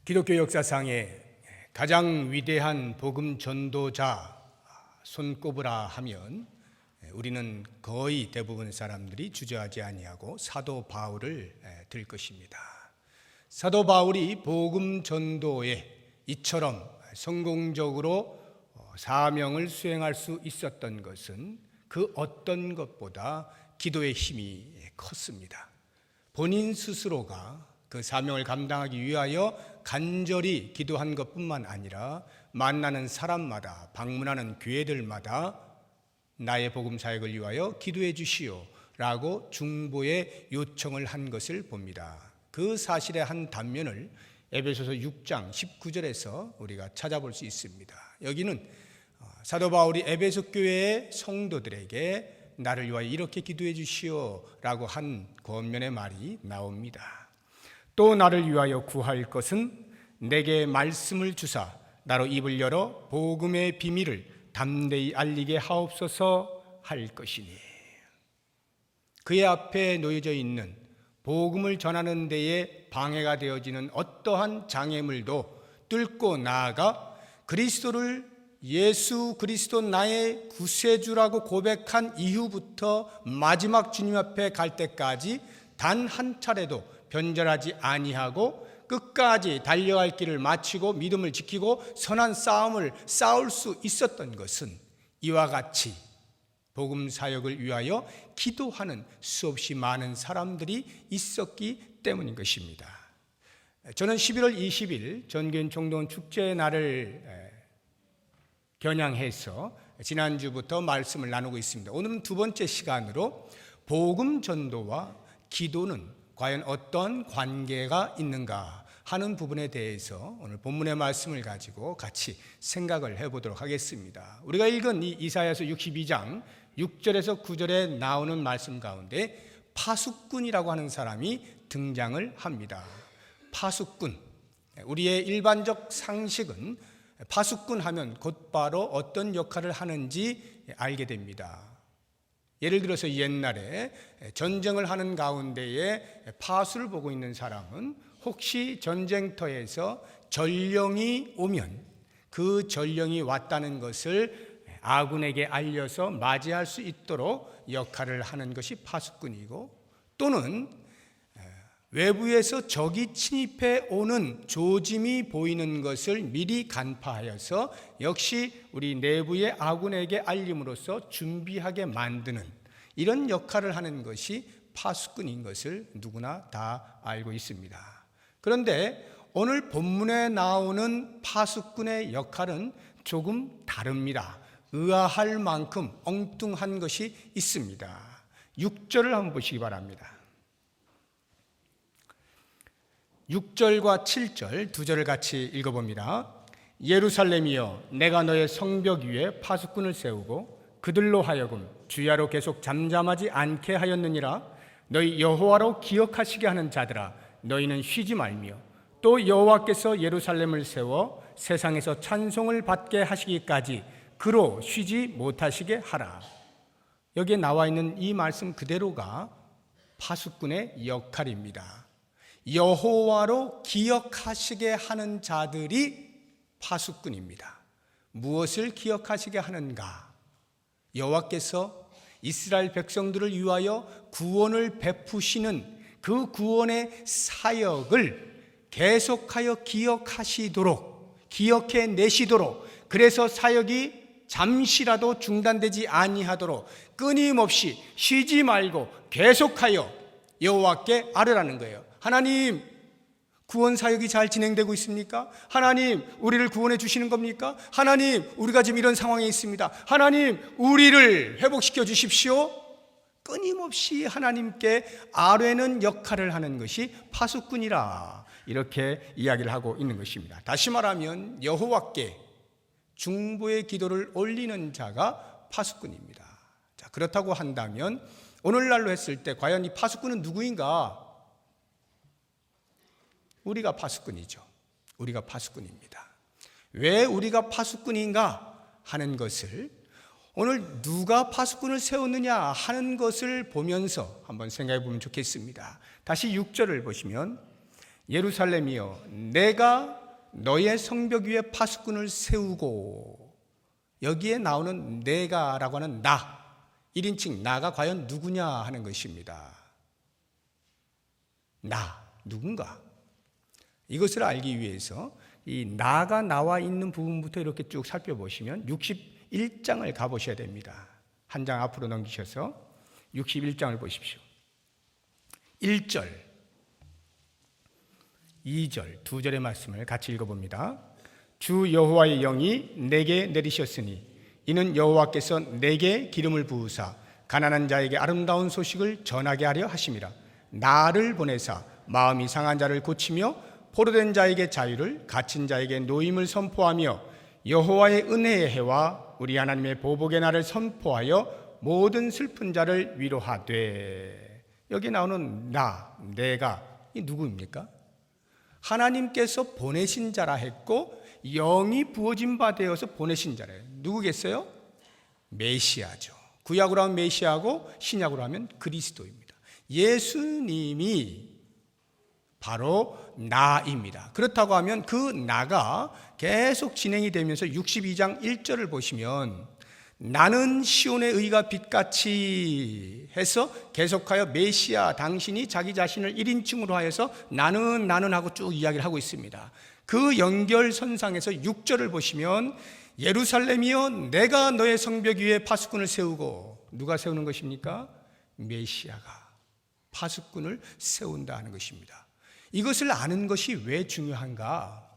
기독교 역사상에 가장 위대한 복음 전도자 손꼽으라 하면 우리는 거의 대부분 사람들이 주저하지 아니하고 사도 바울을 들 것입니다. 사도 바울이 복음 전도에 이처럼 성공적으로 사명을 수행할 수 있었던 것은 그 어떤 것보다 기도의 힘이 컸습니다. 본인 스스로가 그 사명을 감당하기 위하여 간절히 기도한 것뿐만 아니라 만나는 사람마다, 방문하는 교회들마다 나의 복음 사역을 위하여 기도해 주시오 라고 중보의 요청을 한 것을 봅니다. 그 사실의 한 단면을 에베소서 6장 19절에서 우리가 찾아볼 수 있습니다. 여기는 사도 바울이 에베소 교회의 성도들에게 나를 위하여 이렇게 기도해 주시오 라고 한 권면의 말이 나옵니다. 또 나를 위하여 구할 것은 내게 말씀을 주사 나로 입을 열어 복음의 비밀을 담대히 알리게 하옵소서 할 것이니, 그의 앞에 놓여져 있는 복음을 전하는 데에 방해가 되어지는 어떠한 장애물도 뚫고 나아가 그리스도를 예수 그리스도 나의 구세주라고 고백한 이후부터 마지막 주님 앞에 갈 때까지 단 한 차례도 변절하지 아니하고 끝까지 달려갈 길을 마치고 믿음을 지키고 선한 싸움을 싸울 수 있었던 것은 이와 같이 복음 사역을 위하여 기도하는 수없이 많은 사람들이 있었기 때문인 것입니다. 저는 11월 20일 전교인 총동 축제의 날을 겨냥해서 지난주부터 말씀을 나누고 있습니다. 오늘은 두 번째 시간으로 복음 전도와 기도는 과연 어떤 관계가 있는가 하는 부분에 대해서 오늘 본문의 말씀을 가지고 같이 생각을 해보도록 하겠습니다. 우리가 읽은 이 이사야서 62장 6절에서 9절에 나오는 말씀 가운데 파수꾼이라고 하는 사람이 등장을 합니다. 파수꾼, 우리의 일반적 상식은 파수꾼 하면 곧바로 어떤 역할을 하는지 알게 됩니다. 예를 들어서 옛날에 전쟁을 하는 가운데에 파수를 보고 있는 사람은 혹시 전쟁터에서 전령이 오면 그 전령이 왔다는 것을 아군에게 알려서 맞이할 수 있도록 역할을 하는 것이 파수꾼이고, 또는 외부에서 적이 침입해 오는 조짐이 보이는 것을 미리 간파하여서 역시 우리 내부의 아군에게 알림으로써 준비하게 만드는 이런 역할을 하는 것이 파수꾼인 것을 누구나 다 알고 있습니다. 그런데 오늘 본문에 나오는 파수꾼의 역할은 조금 다릅니다. 의아할 만큼 엉뚱한 것이 있습니다. 6절을 한번 보시기 바랍니다. 6절과 7절 두 절을 같이 읽어봅니다. 예루살렘이여, 내가 너의 성벽 위에 파수꾼을 세우고 그들로 하여금 주야로 계속 잠잠하지 않게 하였느니라. 너희 여호와로 기억하시게 하는 자들아, 너희는 쉬지 말며 또 여호와께서 예루살렘을 세워 세상에서 찬송을 받게 하시기까지 그로 쉬지 못하시게 하라. 여기에 나와 있는 이 말씀 그대로가 파수꾼의 역할입니다. 여호와로 기억하시게 하는 자들이 파수꾼입니다. 무엇을 기억하시게 하는가? 여호와께서 이스라엘 백성들을 위하여 구원을 베푸시는 그 구원의 사역을 계속하여 기억해 내시도록, 그래서 사역이 잠시라도 중단되지 아니하도록 끊임없이 쉬지 말고 계속하여 여호와께 아뢰라는 거예요. 하나님, 구원 사역이 잘 진행되고 있습니까? 하나님, 우리를 구원해 주시는 겁니까? 하나님, 우리가 지금 이런 상황에 있습니다. 하나님, 우리를 회복시켜 주십시오. 끊임없이 하나님께 아뢰는 역할을 하는 것이 파수꾼이라, 이렇게 이야기를 하고 있는 것입니다. 다시 말하면 여호와께 중보의 기도를 올리는 자가 파수꾼입니다. 자, 그렇다고 한다면 오늘날로 했을 때 과연 이 파수꾼은 누구인가? 우리가 파수꾼이죠. 우리가 파수꾼입니다. 왜 우리가 파수꾼인가 하는 것을, 오늘 누가 파수꾼을 세웠느냐 하는 것을 보면서 한번 생각해 보면 좋겠습니다. 다시 6절을 보시면 예루살렘이여 내가 너의 성벽 위에 파수꾼을 세우고, 여기에 나오는 내가라고 하는 나, 1인칭 나가 과연 누구냐 하는 것입니다. 나, 누군가? 이것을 알기 위해서 이 나가 나와 있는 부분부터 이렇게 쭉 살펴보시면 61장을 가보셔야 됩니다. 한 장 앞으로 넘기셔서 61장을 보십시오. 1절, 2절, 두 절의 말씀을 같이 읽어봅니다. 주 여호와의 영이 내게 내리셨으니 이는 여호와께서 내게 기름을 부으사 가난한 자에게 아름다운 소식을 전하게 하려 하심이라. 나를 보내사 마음이 상한 자를 고치며 포로된 자에게 자유를, 갇힌 자에게 노임을 선포하며 여호와의 은혜의 해와 우리 하나님의 보복의 날을 선포하여 모든 슬픈 자를 위로하되. 여기 나오는 나, 내가, 이 누구입니까? 하나님께서 보내신 자라 했고 영이 부어진 바 되어서 보내신 자래요. 누구겠어요? 메시아죠. 구약으로 하면 메시아고 신약으로 하면 그리스도입니다. 예수님이 바로 나입니다. 그렇다고 하면 그 나가 계속 진행이 되면서 62장 1절을 보시면 나는 시온의 의가 빛같이 해서 계속하여 메시아 당신이 자기 자신을 1인칭으로 하여서 나는 하고 쭉 이야기를 하고 있습니다. 그 연결선상에서 6절을 보시면 예루살렘이여 내가 너의 성벽 위에 파수꾼을 세우고. 누가 세우는 것입니까? 메시아가 파수꾼을 세운다 하는 것입니다. 이것을 아는 것이 왜 중요한가?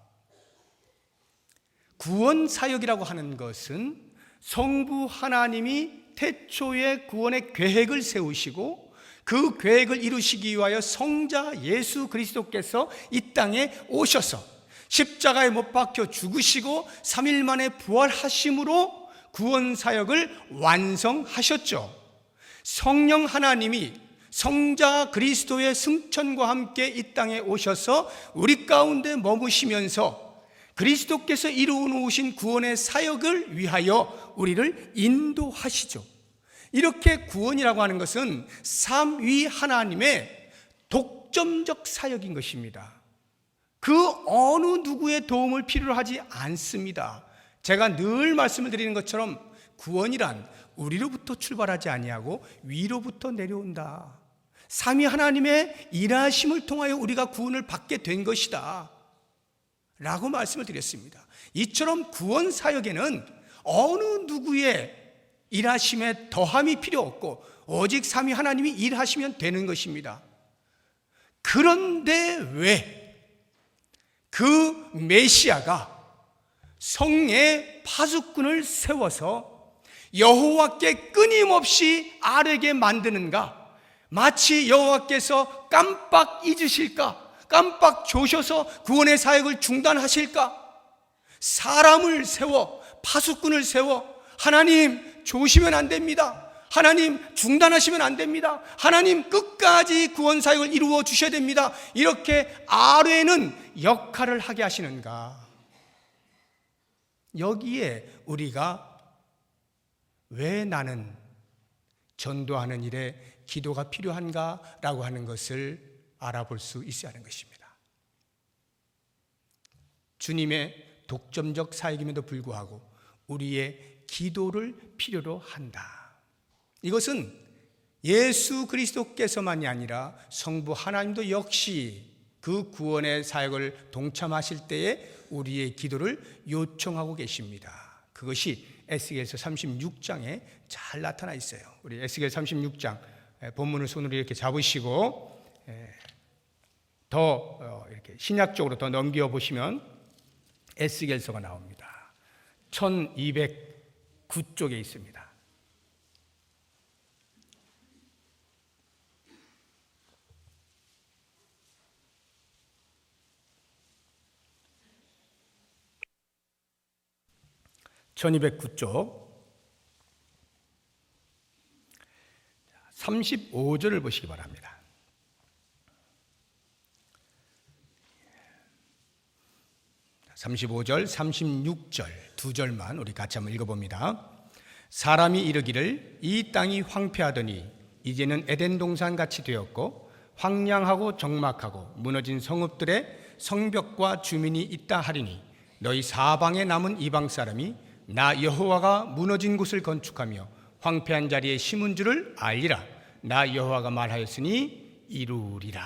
구원 사역이라고 하는 것은 성부 하나님이 태초에 구원의 계획을 세우시고 그 계획을 이루시기 위하여 성자 예수 그리스도께서 이 땅에 오셔서 십자가에 못 박혀 죽으시고 3일 만에 부활하심으로 구원 사역을 완성하셨죠. 성령 하나님이 성자 그리스도의 승천과 함께 이 땅에 오셔서 우리 가운데 머무시면서 그리스도께서 이루어 놓으신 구원의 사역을 위하여 우리를 인도하시죠. 이렇게 구원이라고 하는 것은 삼위 하나님의 독점적 사역인 것입니다. 그 어느 누구의 도움을 필요로 하지 않습니다. 제가 늘 말씀을 드리는 것처럼 구원이란 우리로부터 출발하지 아니하고 위로부터 내려온다. 삼위 하나님의 일하심을 통하여 우리가 구원을 받게 된 것이다 라고 말씀을 드렸습니다. 이처럼 구원 사역에는 어느 누구의 일하심에 더함이 필요 없고 오직 삼위 하나님이 일하시면 되는 것입니다. 그런데 왜 그 메시아가 성의 파수꾼을 세워서 여호와께 끊임없이 아뢰게 만드는가? 마치 여호와께서 깜빡 잊으실까? 깜빡 조셔서 구원의 사역을 중단하실까? 사람을 세워, 파수꾼을 세워, 하나님 조시면 안 됩니다. 하나님 중단하시면 안 됩니다. 하나님 끝까지 구원 사역을 이루어 주셔야 됩니다. 이렇게 아뢰는 역할을 하게 하시는가? 여기에 우리가 왜 나는 전도하는 일에 기도가 필요한가? 라고 하는 것을 알아볼 수 있어야 하는 것입니다. 주님의 독점적 사역임에도 불구하고 우리의 기도를 필요로 한다. 이것은 예수 그리스도께서만이 아니라 성부 하나님도 역시 그 구원의 사역을 동참하실 때에 우리의 기도를 요청하고 계십니다. 그것이 에스겔서 36장에 잘 나타나 있어요. 우리 에스겔 36장 본문을 손으로 이렇게 잡으시고 더 이렇게 신약적으로 더 넘겨 보시면 에스겔서가 나옵니다. 1209쪽에 있습니다. (1209쪽) 35절을 보시기 바랍니다. (35절) (36절) 두 절만 우리 같이 한번 읽어봅니다. 사람이 이르기를 이 땅이 황폐하더니 이제는 에덴 동산 같이 되었고 황량하고 적막하고 무너진 성읍들의 성벽과 주민이 있다 하리니 너희 사방에 남은 이방 사람이 나 여호와가 무너진 곳을 건축하며 황폐한 자리에 심은 줄을 알리라. 나 여호와가 말하였으니 이루리라.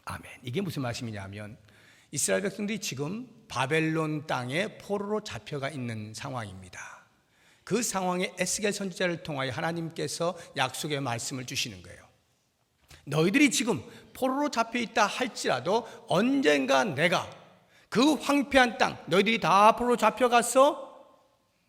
아멘. 이게 무슨 말씀이냐면 이스라엘 백성들이 지금 바벨론 땅에 포로로 잡혀가 있는 상황입니다. 그 상황에 에스겔 선지자를 통하여 하나님께서 약속의 말씀을 주시는 거예요. 너희들이 지금 포로로 잡혀있다 할지라도 언젠가 내가 그 황폐한 땅, 너희들이 다 포로로 잡혀가서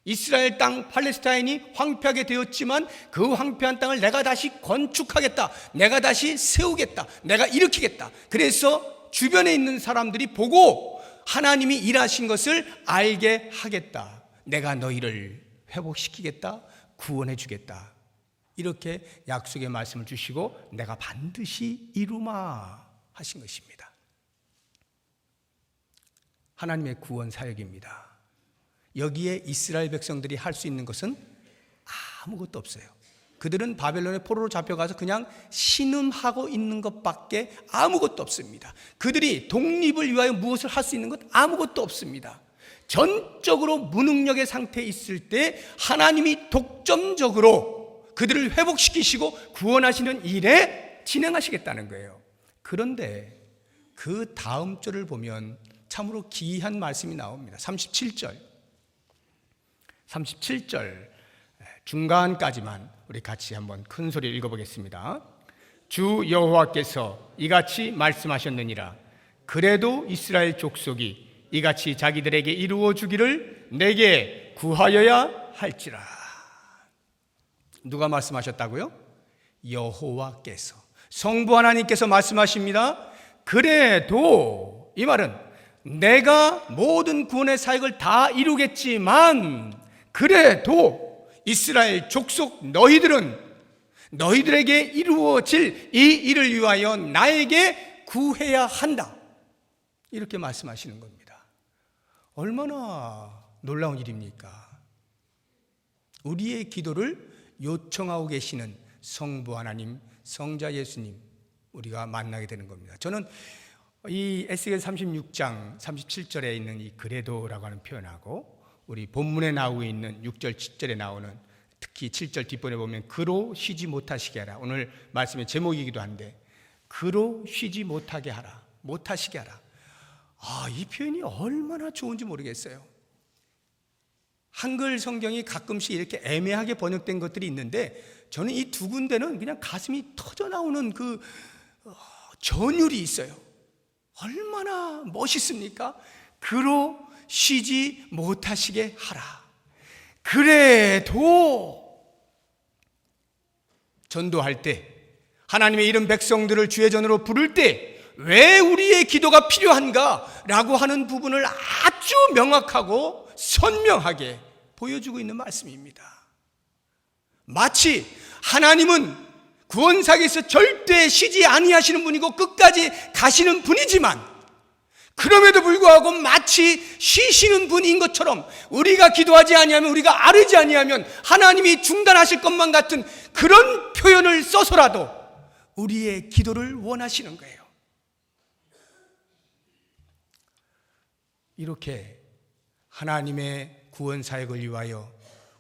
이스라엘 땅 팔레스타인이 황폐하게 되었지만 그 황폐한 땅을 내가 다시 건축하겠다, 내가 다시 세우겠다, 내가 일으키겠다. 그래서 주변에 있는 사람들이 보고 하나님이 일하신 것을 알게 하겠다. 내가 너희를 회복시키겠다, 구원해 주겠다. 이렇게 약속의 말씀을 주시고 내가 반드시 이루마 하신 것입니다. 하나님의 구원 사역입니다. 여기에 이스라엘 백성들이 할 수 있는 것은 아무것도 없어요. 그들은 바벨론의 포로로 잡혀가서 그냥 신음하고 있는 것밖에 아무것도 없습니다. 그들이 독립을 위하여 무엇을 할 수 있는 것 아무것도 없습니다. 전적으로 무능력의 상태에 있을 때 하나님이 독점적으로 그들을 회복시키시고 구원하시는 일에 진행하시겠다는 거예요. 그런데 그 다음 절을 보면 참으로 기이한 말씀이 나옵니다. 37절 중간까지만 우리 같이 한번 큰 소리로 읽어보겠습니다. 주 여호와께서 이같이 말씀하셨느니라. 그래도 이스라엘 족속이 이같이 자기들에게 이루어 주기를 내게 구하여야 할지라. 누가 말씀하셨다고요? 여호와께서, 성부 하나님께서 말씀하십니다. 그래도, 이 말은 내가 모든 구원의 사역을 다 이루겠지만 그래도 이스라엘 족속 너희들은 너희들에게 이루어질 이 일을 위하여 나에게 구해야 한다. 이렇게 말씀하시는 겁니다. 얼마나 놀라운 일입니까? 우리의 기도를 요청하고 계시는 성부 하나님, 성자 예수님, 우리가 만나게 되는 겁니다. 저는 이 에스겔 36장 37절에 있는 이 그래도라고 하는 표현하고 우리 본문에 나오고 있는 6절 7절에 나오는 특히 7절 뒷번에 보면 그로 쉬지 못하시게 하라. 오늘 말씀의 제목이기도 한데 그로 쉬지 못하게 하라, 못하시게 하라. 이 표현이 얼마나 좋은지 모르겠어요. 한글 성경이 가끔씩 이렇게 애매하게 번역된 것들이 있는데 저는 이 두 군데는 그냥 가슴이 터져 나오는 그 전율이 있어요. 얼마나 멋있습니까? 그로 쉬지 못하시게 하라. 그래도 전도할 때 하나님의 이름 백성들을 주의 전으로 부를 때 왜 우리의 기도가 필요한가? 라고 하는 부분을 아주 명확하고 선명하게 보여주고 있는 말씀입니다. 마치 하나님은 구원사역에서 절대 쉬지 아니하시는 분이고 끝까지 가시는 분이지만 그럼에도 불구하고 마치 쉬시는 분인 것처럼 우리가 기도하지 아니하면, 우리가 아뢰지 아니하면 하나님이 중단하실 것만 같은 그런 표현을 써서라도 우리의 기도를 원하시는 거예요. 이렇게 하나님의 구원 사역을 위하여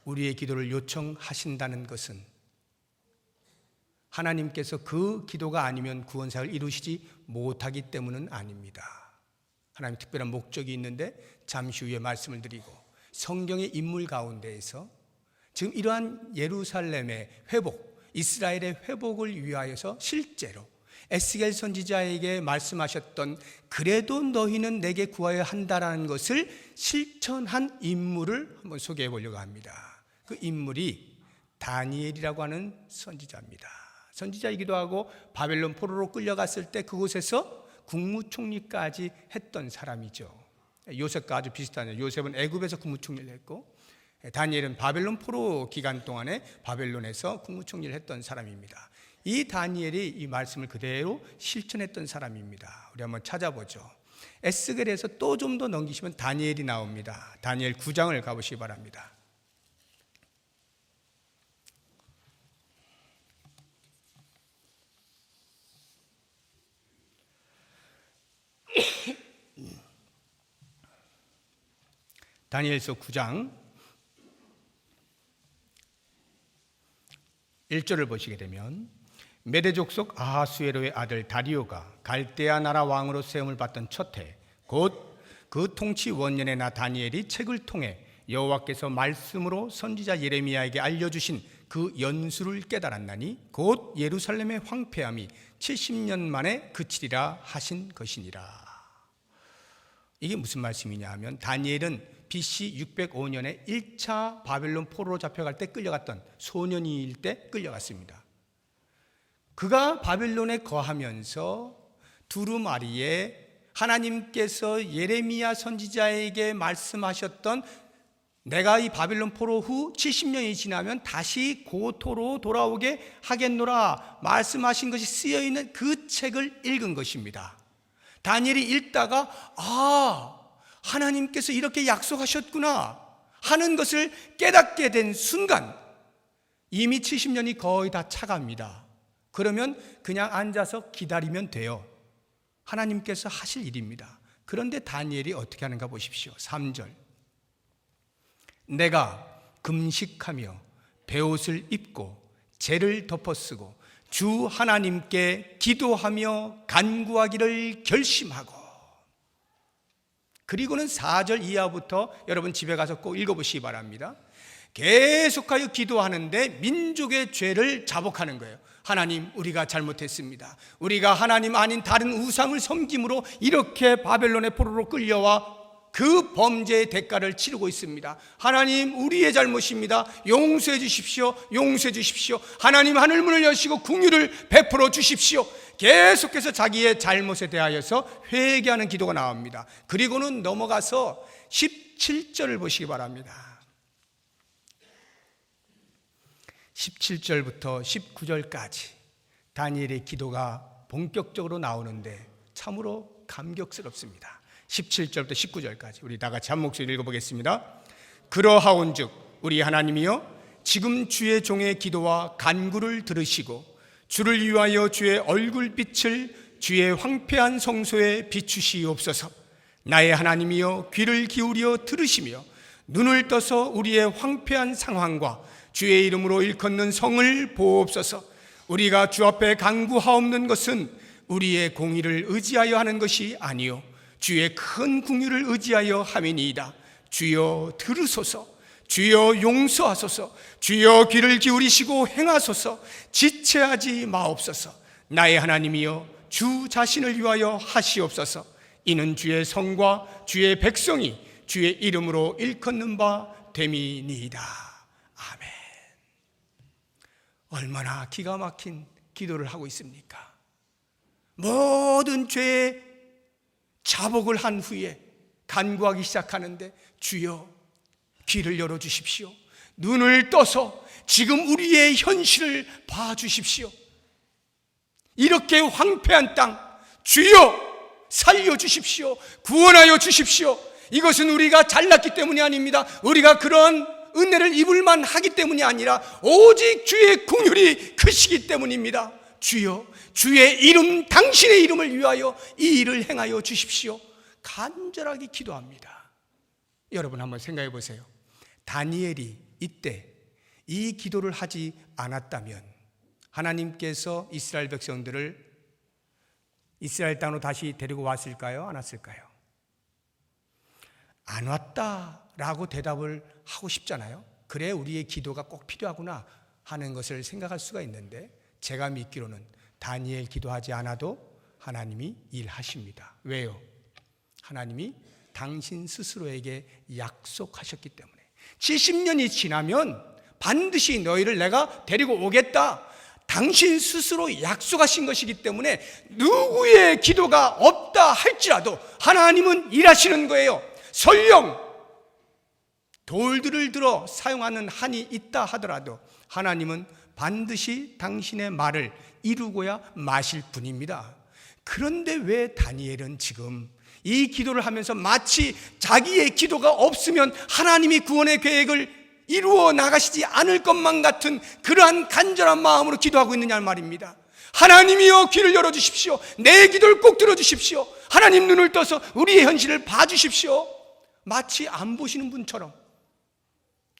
우리의 기도를 요청하신다는 것은 하나님께서 그 기도가 아니면 구원 사역을 이루시지 못하기 때문은 아닙니다. 하나님 특별한 목적이 있는데 잠시 후에 말씀을 드리고, 성경의 인물 가운데에서 지금 이러한 예루살렘의 회복, 이스라엘의 회복을 위하여서 실제로 에스겔 선지자에게 말씀하셨던 그래도 너희는 내게 구하여야 한다라는 것을 실천한 인물을 한번 소개해 보려고 합니다. 그 인물이 다니엘이라고 하는 선지자입니다. 선지자이기도 하고 바벨론 포로로 끌려갔을 때 그곳에서 국무총리까지 했던 사람이죠. 요셉과 아주 비슷하네요. 요셉은 애굽에서 국무총리를 했고 다니엘은 바벨론 포로 기간 동안에 바벨론에서 국무총리를 했던 사람입니다. 이 다니엘이 이 말씀을 그대로 실천했던 사람입니다. 우리 한번 찾아보죠. 에스겔에서 또 좀 더 넘기시면 다니엘이 나옵니다. 다니엘 9장을 가보시기 바랍니다. 다니엘서 9장 1절을 보시게 되면 메대 족속 아하수에로의 아들 다리오가 갈대아 나라 왕으로 세움을 받던 첫 해 곧 그 통치 원년에 나 다니엘이 책을 통해 여호와께서 말씀으로 선지자 예레미야에게 알려주신 그 연수를 깨달았나니 곧 예루살렘의 황폐함이 70년 만에 그치리라 하신 것이니라. 이게 무슨 말씀이냐 하면 다니엘은 BC 605년에 1차 바벨론 포로로 잡혀갈 때 끌려갔던 소년이일 때 끌려갔습니다. 그가 바벨론에 거하면서 두루마리에 하나님께서 예레미야 선지자에게 말씀하셨던 내가 이 바벨론 포로 후 70년이 지나면 다시 고토로 돌아오게 하겠노라 말씀하신 것이 쓰여있는 그 책을 읽은 것입니다. 다니엘이 읽다가 하나님께서 이렇게 약속하셨구나 하는 것을 깨닫게 된 순간 이미 70년이 거의 다 차갑니다. 그러면 그냥 앉아서 기다리면 돼요. 하나님께서 하실 일입니다. 그런데 다니엘이 어떻게 하는가 보십시오. 3절 내가 금식하며 베옷을 입고 재를 덮어쓰고 주 하나님께 기도하며 간구하기를 결심하고, 그리고는 4절 이하부터 여러분 집에 가서 꼭 읽어보시기 바랍니다. 계속하여 기도하는데 민족의 죄를 자복하는 거예요. 하나님, 우리가 잘못했습니다. 우리가 하나님 아닌 다른 우상을 섬김으로 이렇게 바벨론의 포로로 끌려와 그 범죄의 대가를 치르고 있습니다. 하나님, 우리의 잘못입니다. 용서해 주십시오. 용서해 주십시오. 하나님, 하늘문을 여시고 긍휼을 베풀어 주십시오. 계속해서 자기의 잘못에 대하여서 회개하는 기도가 나옵니다. 그리고는 넘어가서 17절을 보시기 바랍니다. 17절부터 19절까지 다니엘의 기도가 본격적으로 나오는데 참으로 감격스럽습니다. 17절부터 19절까지 우리 다 같이 한 목소리 읽어보겠습니다. 그러하온즉 우리 하나님이여, 지금 주의 종의 기도와 간구를 들으시고 주를 위하여 주의 얼굴빛을 주의 황폐한 성소에 비추시옵소서. 나의 하나님이여, 귀를 기울여 들으시며 눈을 떠서 우리의 황폐한 상황과 주의 이름으로 일컫는 성을 보옵소서. 우리가 주 앞에 간구하옵는 것은 우리의 공의를 의지하여 하는 것이 아니요 주의 큰 긍휼을 의지하여 함이니이다. 주여 들으소서. 주여 용서하소서. 주여 귀를 기울이시고 행하소서. 지체하지 마옵소서. 나의 하나님이여, 주 자신을 위하여 하시옵소서. 이는 주의 성과 주의 백성이 주의 이름으로 일컫는 바 됨이니이다. 아멘. 얼마나 기가 막힌 기도를 하고 있습니까? 모든 죄의 자복을 한 후에 간구하기 시작하는데, 주여 귀를 열어주십시오. 눈을 떠서 지금 우리의 현실을 봐주십시오. 이렇게 황폐한 땅, 주여 살려주십시오. 구원하여 주십시오. 이것은 우리가 잘났기 때문이 아닙니다. 우리가 그런 은혜를 입을 만하기 때문이 아니라 오직 주의 긍휼이 크시기 때문입니다. 주여, 주의 이름, 당신의 이름을 위하여 이 일을 행하여 주십시오. 간절하게 기도합니다. 여러분 한번 생각해 보세요. 다니엘이 이때 이 기도를 하지 않았다면 하나님께서 이스라엘 백성들을 이스라엘 땅으로 다시 데리고 왔을까요? 안 왔을까요? 안 왔다라고 대답을 하고 싶잖아요. 그래, 우리의 기도가 꼭 필요하구나 하는 것을 생각할 수가 있는데, 제가 믿기로는 다니엘 기도하지 않아도 하나님이 일하십니다. 왜요? 하나님이 당신 스스로에게 약속하셨기 때문에. 70년이 지나면 반드시 너희를 내가 데리고 오겠다, 당신 스스로 약속하신 것이기 때문에 누구의 기도가 없다 할지라도 하나님은 일하시는 거예요. 설령 돌들을 들어 사용하는 한이 있다 하더라도 하나님은 반드시 당신의 말을 이루고야 마실 분입니다. 그런데 왜 다니엘은 지금 이 기도를 하면서 마치 자기의 기도가 없으면 하나님이 구원의 계획을 이루어 나가시지 않을 것만 같은 그러한 간절한 마음으로 기도하고 있느냐 말입니다. 하나님이여, 귀를 열어주십시오. 내 기도를 꼭 들어주십시오. 하나님, 눈을 떠서 우리의 현실을 봐주십시오. 마치 안 보시는 분처럼.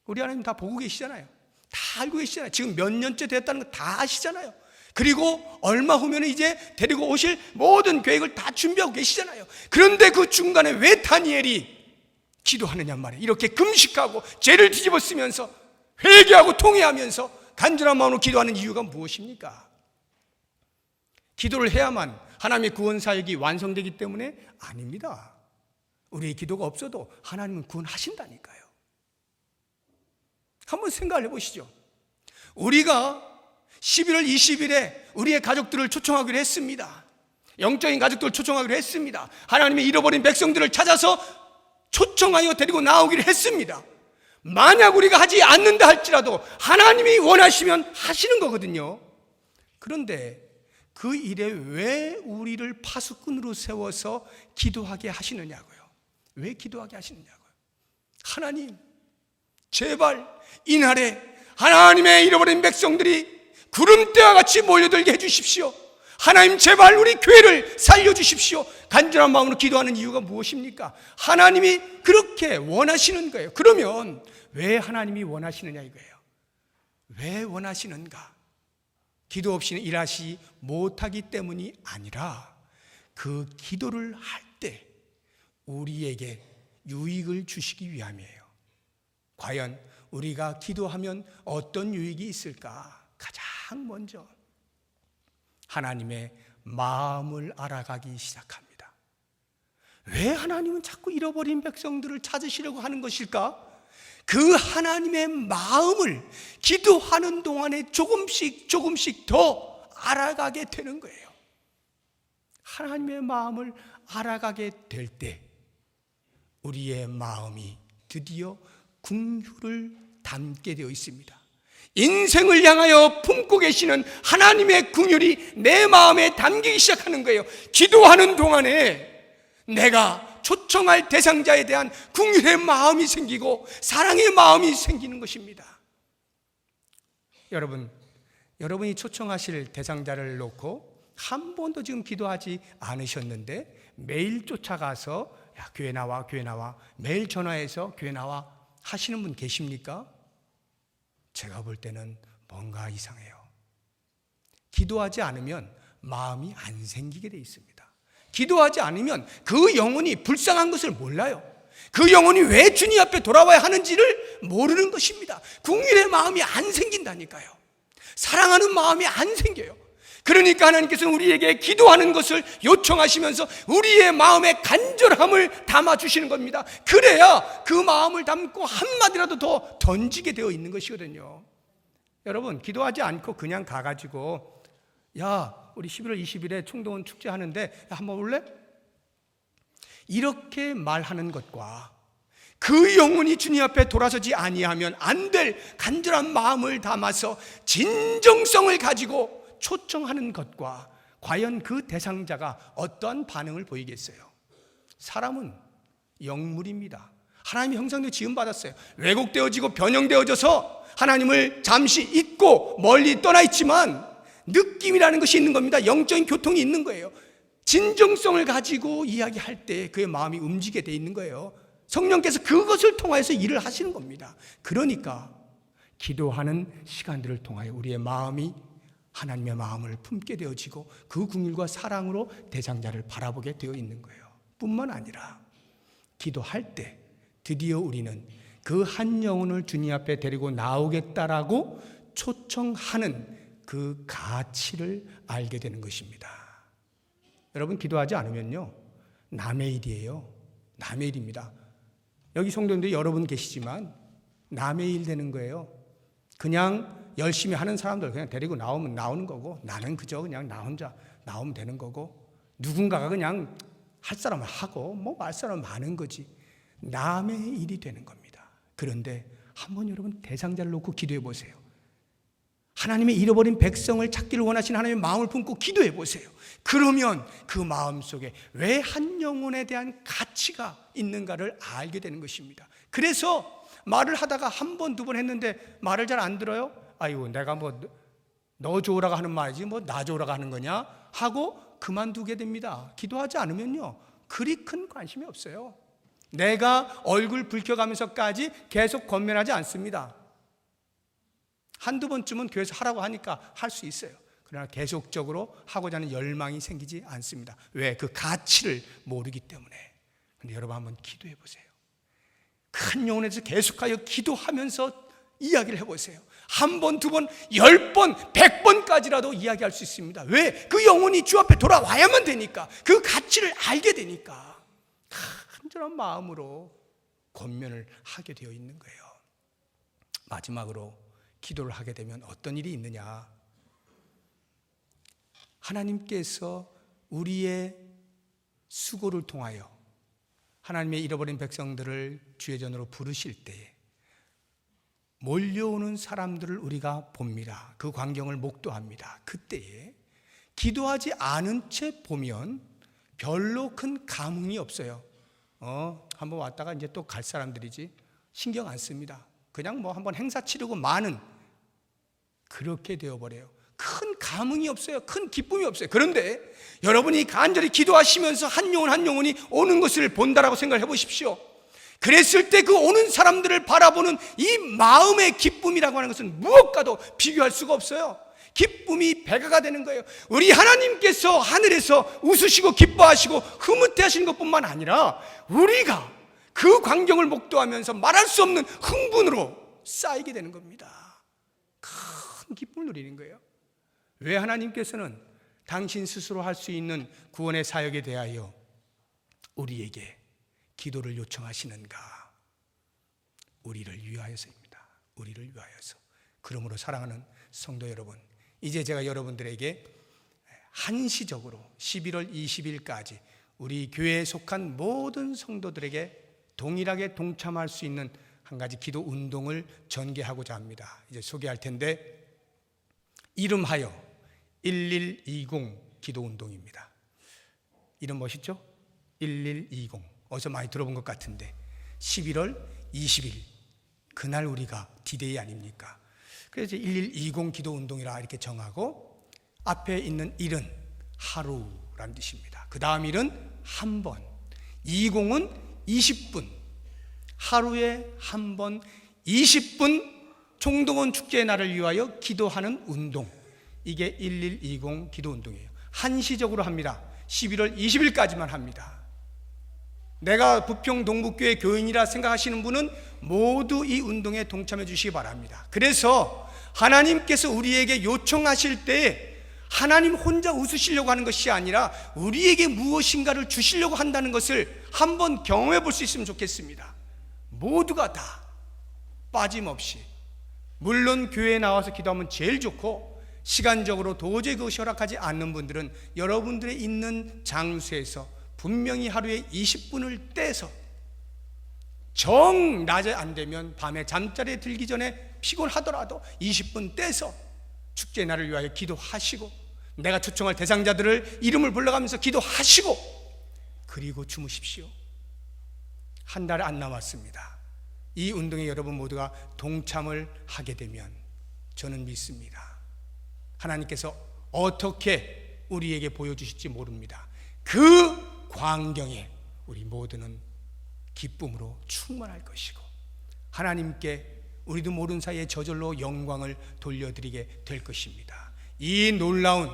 우리 하나님 다 보고 계시잖아요. 다 알고 계시잖아요. 지금 몇 년째 됐다는 거 다 아시잖아요. 그리고 얼마 후면 이제 데리고 오실 모든 계획을 다 준비하고 계시잖아요. 그런데 그 중간에 왜 다니엘이 기도하느냐 말이에요. 이렇게 금식하고 죄를 뒤집어 쓰면서 회개하고 통회하면서 간절한 마음으로 기도하는 이유가 무엇입니까? 기도를 해야만 하나님의 구원 사역이 완성되기 때문에 아닙니다. 우리의 기도가 없어도 하나님은 구원하신다니까요. 한번 생각을 해보시죠. 우리가 11월 20일에 우리의 가족들을 초청하기로 했습니다. 영적인 가족들을 초청하기로 했습니다. 하나님의 잃어버린 백성들을 찾아서 초청하여 데리고 나오기로 했습니다. 만약 우리가 하지 않는다 할지라도 하나님이 원하시면 하시는 거거든요. 그런데 그 일에 왜 우리를 파수꾼으로 세워서 기도하게 하시느냐고요. 왜 기도하게 하시느냐고요. 하나님, 제발 이날에 하나님의 잃어버린 백성들이 구름대와 같이 몰려들게 해주십시오. 하나님, 제발 우리 교회를 살려주십시오. 간절한 마음으로 기도하는 이유가 무엇입니까? 하나님이 그렇게 원하시는 거예요. 그러면 왜 하나님이 원하시느냐 이거예요. 왜 원하시는가? 기도 없이는 일하시 못하기 때문이 아니라 그 기도를 할 때 우리에게 유익을 주시기 위함이에요. 과연 우리가 기도하면 어떤 유익이 있을까? 가장 먼저 하나님의 마음을 알아가기 시작합니다. 왜 하나님은 자꾸 잃어버린 백성들을 찾으시려고 하는 것일까? 그 하나님의 마음을 기도하는 동안에 조금씩 더 알아가게 되는 거예요. 하나님의 마음을 알아가게 될 때 우리의 마음이 드디어 긍휼을 담게 되어 있습니다. 인생을 향하여 품고 계시는 하나님의 긍휼이 내 마음에 담기기 시작하는 거예요. 기도하는 동안에 내가 초청할 대상자에 대한 긍휼의 마음이 생기고 사랑의 마음이 생기는 것입니다. 여러분이 초청하실 대상자를 놓고 한 번도 지금 기도하지 않으셨는데 매일 쫓아가서 야, 교회 나와 매일 전화해서 교회 나와 하시는 분 계십니까? 제가 볼 때는 뭔가 이상해요. 기도하지 않으면 마음이 안 생기게 돼 있습니다. 기도하지 않으면 그 영혼이 불쌍한 것을 몰라요. 그 영혼이 왜 주님 앞에 돌아와야 하는지를 모르는 것입니다. 긍휼의 마음이 안 생긴다니까요. 사랑하는 마음이 안 생겨요. 그러니까 하나님께서는 우리에게 기도하는 것을 요청하시면서 우리의 마음에 간절함을 담아주시는 겁니다. 그래야 그 마음을 담고 한마디라도 더 던지게 되어 있는 것이거든요. 여러분, 기도하지 않고 그냥 가가지고 야, 우리 11월 20일에 총동원 축제하는데 야, 한번 올래? 이렇게 말하는 것과 그 영혼이 주님 앞에 돌아서지 아니하면 안 될 간절한 마음을 담아서 진정성을 가지고 초청하는 것과 과연 그 대상자가 어떠한 반응을 보이겠어요? 사람은 영물입니다. 하나님의 형상대로 지음받았어요. 왜곡되어지고 변형되어져서 하나님을 잠시 잊고 멀리 떠나 있지만 느낌이라는 것이 있는 겁니다. 영적인 교통이 있는 거예요. 진정성을 가지고 이야기할 때 그의 마음이 움직이게 돼 있는 거예요. 성령께서 그것을 통하여서 일을 하시는 겁니다. 그러니까 기도하는 시간들을 통하여 우리의 마음이 하나님의 마음을 품게 되어지고 그 긍휼과 사랑으로 대상자를 바라보게 되어 있는 거예요. 뿐만 아니라 기도할 때 드디어 우리는 그 한 영혼을 주님 앞에 데리고 나오겠다라고 초청하는 그 가치를 알게 되는 것입니다. 여러분, 기도하지 않으면요, 남의 일이에요. 남의 일입니다. 여기 성도님들 여러분 계시지만 남의 일 되는 거예요. 그냥 열심히 하는 사람들 그냥 데리고 나오면 나오는 거고, 나는 그저 그냥 나 혼자 나오면 되는 거고, 누군가가 그냥 할 사람을 하고 뭐 말 사람은 많은 거지. 남의 일이 되는 겁니다. 그런데 한번 여러분 대상자를 놓고 기도해 보세요. 하나님의 잃어버린 백성을 찾기를 원하시는 하나님의 마음을 품고 기도해 보세요. 그러면 그 마음 속에 왜 한 영혼에 대한 가치가 있는가를 알게 되는 것입니다. 그래서 말을 하다가 한 번, 두 번 했는데 말을 잘 안 들어요? 아이고, 내가 뭐 너 좋으라고 하는 말이지 뭐 나 좋으라고 하는 거냐 하고 그만두게 됩니다. 기도하지 않으면요, 그리 큰 관심이 없어요. 내가 얼굴 붉혀가면서까지 계속 권면하지 않습니다. 한두 번쯤은 교회에서 하라고 하니까 할 수 있어요. 그러나 계속적으로 하고자 하는 열망이 생기지 않습니다. 왜? 그 가치를 모르기 때문에. 근데 여러분 한번 기도해 보세요. 큰 영혼에서 계속하여 기도하면서 이야기를 해보세요. 한 번, 두 번, 10번, 100번까지라도 이야기할 수 있습니다. 왜? 그 영혼이 주 앞에 돌아와야만 되니까. 그 가치를 알게 되니까. 간절한 마음으로 권면을 하게 되어 있는 거예요. 마지막으로 기도를 하게 되면 어떤 일이 있느냐? 하나님께서 우리의 수고를 통하여 하나님의 잃어버린 백성들을 주의 전으로 부르실 때에 몰려오는 사람들을 우리가 봅니다. 그 광경을 목도합니다. 그때에 기도하지 않은 채 보면 별로 큰 감흥이 없어요. 한번 왔다가 이제 또 갈 사람들이지 신경 안 씁니다. 그냥 뭐 한번 행사 치르고 마는, 그렇게 되어버려요. 큰 감흥이 없어요. 큰 기쁨이 없어요. 그런데 여러분이 간절히 기도하시면서 한 영혼 한 영혼이 오는 것을 본다라고 생각해 보십시오. 그랬을 때 그 오는 사람들을 바라보는 이 마음의 기쁨이라고 하는 것은 무엇과도 비교할 수가 없어요. 기쁨이 배가가 되는 거예요. 우리 하나님께서 하늘에서 웃으시고 기뻐하시고 흐뭇해하시는 것뿐만 아니라 우리가 그 광경을 목도하면서 말할 수 없는 흥분으로 쌓이게 되는 겁니다. 큰 기쁨을 누리는 거예요. 왜 하나님께서는 당신 스스로 할 수 있는 구원의 사역에 대하여 우리에게 기도를 요청하시는가? 우리를 위하여서입니다. 우리를 위하여서. 그러므로 사랑하는 성도 여러분, 이제 제가 여러분들에게 한시적으로 11월 20일까지 우리 교회에 속한 모든 성도들에게 동일하게 동참할 수 있는 한 가지 기도 운동을 전개하고자 합니다. 이제 소개할 텐데, 이름하여 1120 기도 운동입니다. 이름 멋있죠? 1120. 어디서 많이 들어본 것 같은데 11월 20일 그날 우리가 디데이 아닙니까? 그래서 1120 기도 운동이라 이렇게 정하고, 앞에 있는 1은 하루라는 뜻입니다. 그 다음 1은 한 번, 20은 20분, 하루에 한 번 20분 총동원 축제의 날을 위하여 기도하는 운동, 이게 1120 기도 운동이에요. 한시적으로 합니다. 11월 20일까지만 합니다. 내가 부평 동북교회 교인이라 생각하시는 분은 모두 이 운동에 동참해 주시기 바랍니다. 그래서 하나님께서 우리에게 요청하실 때 하나님 혼자 웃으시려고 하는 것이 아니라 우리에게 무엇인가를 주시려고 한다는 것을 한번 경험해 볼 수 있으면 좋겠습니다. 모두가 다 빠짐없이. 물론 교회에 나와서 기도하면 제일 좋고, 시간적으로 도저히 그것이 허락하지 않는 분들은 여러분들의 있는 장소에서 분명히 하루에 20분을 떼서, 정 낮에 안 되면 밤에 잠자리에 들기 전에 피곤하더라도 20분 떼서 축제의 날을 위하여 기도하시고, 내가 초청할 대상자들을 이름을 불러가면서 기도하시고, 그리고 주무십시오. 한 달 안 남았습니다. 이 운동에 여러분 모두가 동참을 하게 되면 저는 믿습니다. 하나님께서 어떻게 우리에게 보여주실지 모릅니다. 그 광경에 우리 모두는 기쁨으로 충만할 것이고, 하나님께 우리도 모르는 사이에 저절로 영광을 돌려드리게 될 것입니다. 이 놀라운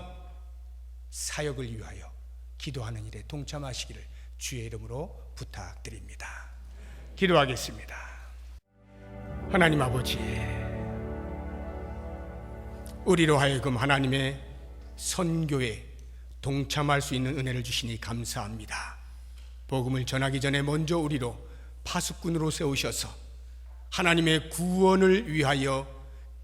사역을 위하여 기도하는 일에 동참하시기를 주의 이름으로 부탁드립니다. 기도하겠습니다. 하나님 아버지, 우리로 하여금 하나님의 선교에 동참할 수 있는 은혜를 주시니 감사합니다. 복음을 전하기 전에 먼저 우리로 파수꾼으로 세우셔서 하나님의 구원을 위하여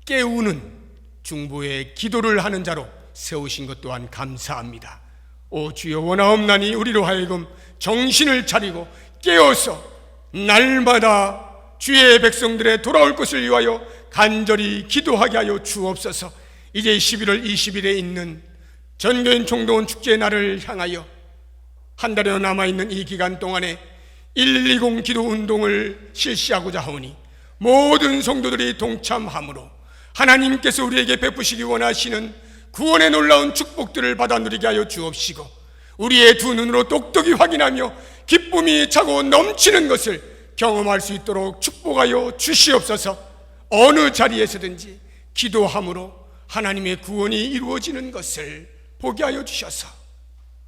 깨우는 중보의 기도를 하는 자로 세우신 것 또한 감사합니다. 오 주여, 원하옵나니 우리로 하여금 정신을 차리고 깨어서 날마다 주의 백성들의 돌아올 것을 위하여 간절히 기도하게 하여 주옵소서. 이제 11월 20일에 있는 전교인 총동원 축제의 날을 향하여 한 달여 남아있는 이 기간 동안에 1120 기도 운동을 실시하고자 하오니 모든 성도들이 동참함으로 하나님께서 우리에게 베푸시기 원하시는 구원의 놀라운 축복들을 받아 누리게 하여 주옵시고, 우리의 두 눈으로 똑똑히 확인하며 기쁨이 차고 넘치는 것을 경험할 수 있도록 축복하여 주시옵소서. 어느 자리에서든지 기도함으로 하나님의 구원이 이루어지는 것을 보게 하여 주셔서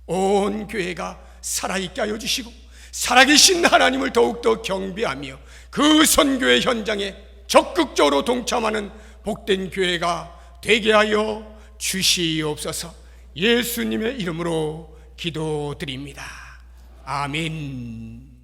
온 교회가 살아있게 하여 주시고 살아계신 하나님을 더욱더 경배하며 그 선교의 현장에 적극적으로 동참하는 복된 교회가 되게 하여 주시옵소서. 예수님의 이름으로 기도드립니다. 아멘.